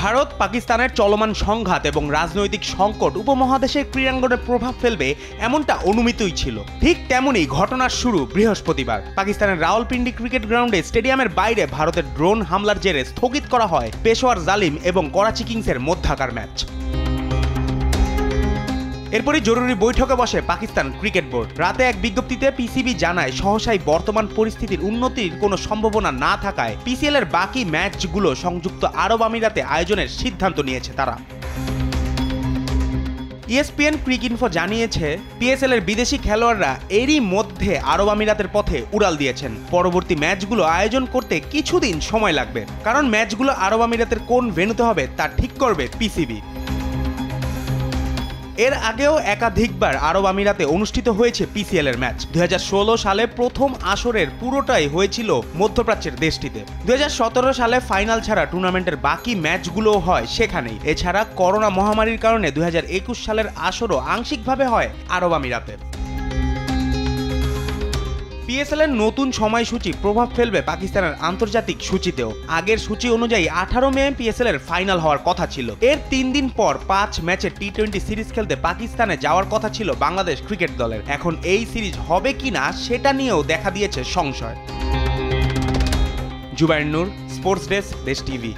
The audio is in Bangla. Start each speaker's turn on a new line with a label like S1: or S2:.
S1: ভারত পাকিস্তানের চলমান সংঘাত এবং রাজনৈতিক সংকট উপমহাদেশের ক্রীড়াঙ্গনে প্রভাব ফেলবে এমনটা অনুমিতই ছিল। ঠিক তেমনই ঘটনার শুরু বৃহস্পতিবার পাকিস্তানের রাওয়ালপিন্ডি ক্রিকেট গ্রাউন্ডে স্টেডিয়ামের বাইরে ভারতের ড্রোন হামলার জেরে স্থগিত করা হয় পেশোয়ার জালিম এবং করাচি কিংসের মধ্যাকার ম্যাচ। এরপরই জরুরি বৈঠকে বসে পাকিস্তান ক্রিকেট বোর্ড। রাতে এক বিজ্ঞপ্তিতে পিসিবি জানায় সহসাই বর্তমান পরিস্থিতির উন্নতির কোনো সম্ভাবনা না থাকায় পিসিএল এর বাকি ম্যাচগুলো সংযুক্ত আরব আমিরাতে আয়োজনের সিদ্ধান্ত নিয়েছে তারা। ESPN ক্রিকইনফো জানিয়েছে পিএসএল এর বিদেশি খেলোয়াড়রা এরই মধ্যে আরব আমিরাতের পথে উড়াল দিয়েছেন। পরবর্তী ম্যাচগুলো আয়োজন করতে কিছুদিন সময় লাগবে, কারণ ম্যাচগুলো আরব আমিরাতের কোন ভেন্যুতে হবে তা ঠিক করবে পিসিবি। এর আগেও একাধিকবার আরব আমিরাতে অনুষ্ঠিত হয়েছে পিসিএল এর ম্যাচ। 2016 সালে প্রথম আসরের পুরোটাই হয়েছিল মধ্যপ্রাচ্যের দেশটিতে। 2017 সালে ফাইনাল ছাড়া টুর্নামেন্টের বাকি ম্যাচগুলোও হয় সেখানেই। এছাড়া করোনা মহামারীর কারণে 2021 সালের আসরও আংশিকভাবে হয় আরব আমিরাতে। পিএসএল এর নতুন সময়সূচি প্রভাব ফেলবে পাকিস্তানের আন্তর্জাতিক সূচিতেও। আগের সূচি অনুযায়ী 18 মে পিএসএল এর ফাইনাল হওয়ার কথা ছিল। এর 3 দিন পর 5 ম্যাচের টি20 সিরিজ খেলতে পাকিস্তানে যাওয়ার কথা ছিল বাংলাদেশ ক্রিকেট দলের। এখন এই সিরিজ হবে কিনা সেটা নিয়েও দেখা দিয়েছে সংশয়। জুবায়ের নূর, স্পোর্টস ডেস্ক, দেশ টিভি।